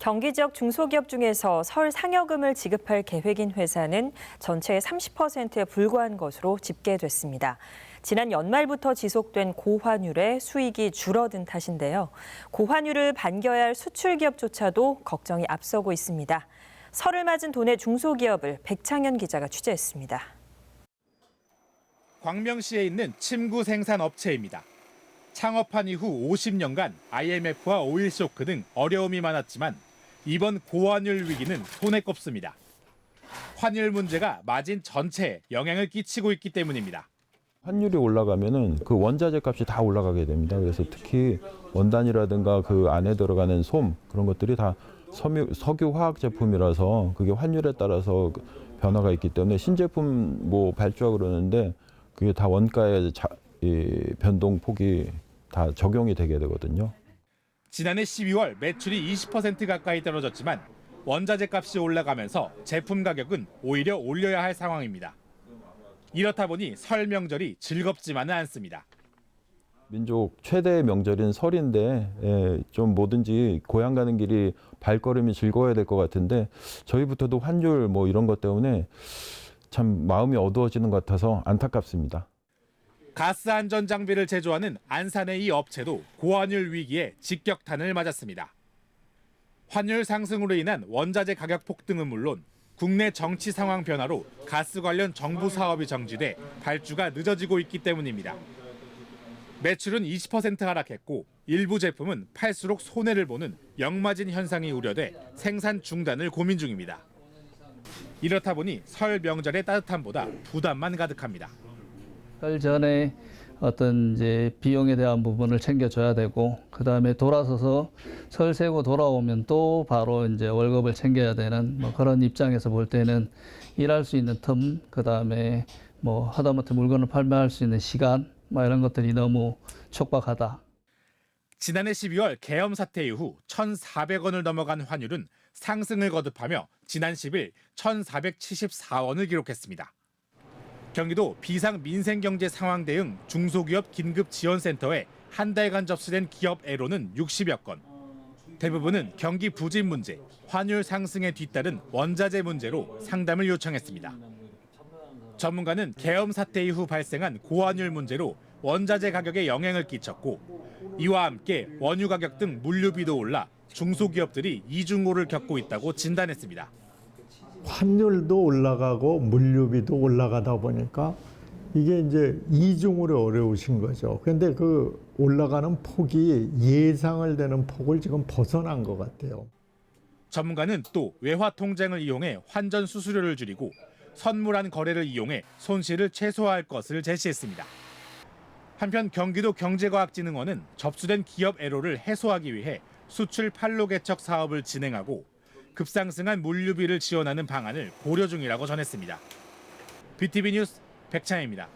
경기 지역 중소기업 중에서 설 상여금을 지급할 계획인 회사는 전체의 30%에 불과한 것으로 집계됐습니다. 지난 연말부터 지속된 고환율에 수익이 줄어든 탓인데요. 고환율을 반겨야 할 수출기업조차도 걱정이 앞서고 있습니다. 설을 맞은 도내 중소기업을 백창현 기자가 취재했습니다. 광명시에 있는 침구 생산 업체입니다. 창업한 이후 50년간 IMF와 오일 쇼크 등 어려움이 많았지만 이번 고환율 위기는 손에 꼽습니다. 환율 문제가 마진 전체에 영향을 끼치고 있기 때문입니다. 환율이 올라가면은 그 원자재 값이 다 올라가게 됩니다. 그래서 특히 원단이라든가 그 안에 들어가는 솜 그런 것들이 다 석유 화학 제품이라서 그게 환율에 따라서 변화가 있기 때문에 신제품 뭐 발주하고 그러는데 그게 다 원가의 변동 폭이 다 적용이 되게 되거든요. 지난해 12월 매출이 20% 가까이 떨어졌지만 원자재 값이 올라가면서 제품 가격은 오히려 올려야 할 상황입니다. 이렇다 보니 설 명절이 즐겁지만은 않습니다. 민족 최대의 명절인 설인데 좀 뭐든지 고향 가는 길이 발걸음이 즐거워야 될 것 같은데 저희부터도 환율 뭐 이런 것 때문에 참 마음이 어두워지는 것 같아서 안타깝습니다. 가스 안전 장비를 제조하는 안산의 이 업체도 고환율 위기에 직격탄을 맞았습니다. 환율 상승으로 인한 원자재 가격 폭등은 물론 국내 정치 상황 변화로 가스 관련 정부 사업이 정지돼 발주가 늦어지고 있기 때문입니다. 매출은 20% 하락했고 일부 제품은 팔수록 손해를 보는 역마진 현상이 우려돼 생산 중단을 고민 중입니다. 이렇다 보니 설 명절의 따뜻함보다 부담만 가득합니다. 설 전에 어떤 이제 비용에 대한 부분을 챙겨줘야 되고 그다음에 돌아서서 설 세고 돌아오면 또 바로 이제 월급을 챙겨야 되는 뭐 그런 입장에서 볼 때는 일할 수 있는 틈 그다음에 뭐 하다못해 물건을 판매할 수 있는 시간 뭐 이런 것들이 너무 촉박하다. 지난해 12월 계엄 사태 이후 1,400원을 넘어간 환율은 상승을 거듭하며 지난 10일 1,474원을 기록했습니다. 경기도 비상민생경제 상황 대응 중소기업 긴급지원센터에 한 달간 접수된 기업 애로는 60여 건. 대부분은 경기 부진 문제, 환율 상승에 뒤따른 원자재 문제로 상담을 요청했습니다. 전문가는 계엄 사태 이후 발생한 고환율 문제로 원자재 가격에 영향을 끼쳤고 이와 함께 원유 가격 등 물류비도 올라 중소기업들이 이중고를 겪고 있다고 진단했습니다. 환율도 올라가고 물류비도 올라가다 보니까 이게 이제 이중으로 어려우신 거죠. 그런데 그 올라가는 폭이 예상을 되는 폭을 지금 벗어난 것 같아요. 전문가는 또 외화 통장을 이용해 환전 수수료를 줄이고 선물한 거래를 이용해 손실을 최소화할 것을 제시했습니다. 한편 경기도 경제과학진흥원은 접수된 기업 애로를 해소하기 위해 수출 판로 개척 사업을 진행하고 급상승한 물류비를 지원하는 방안을 고려 중이라고 전했습니다. BTV 뉴스 백창희입니다.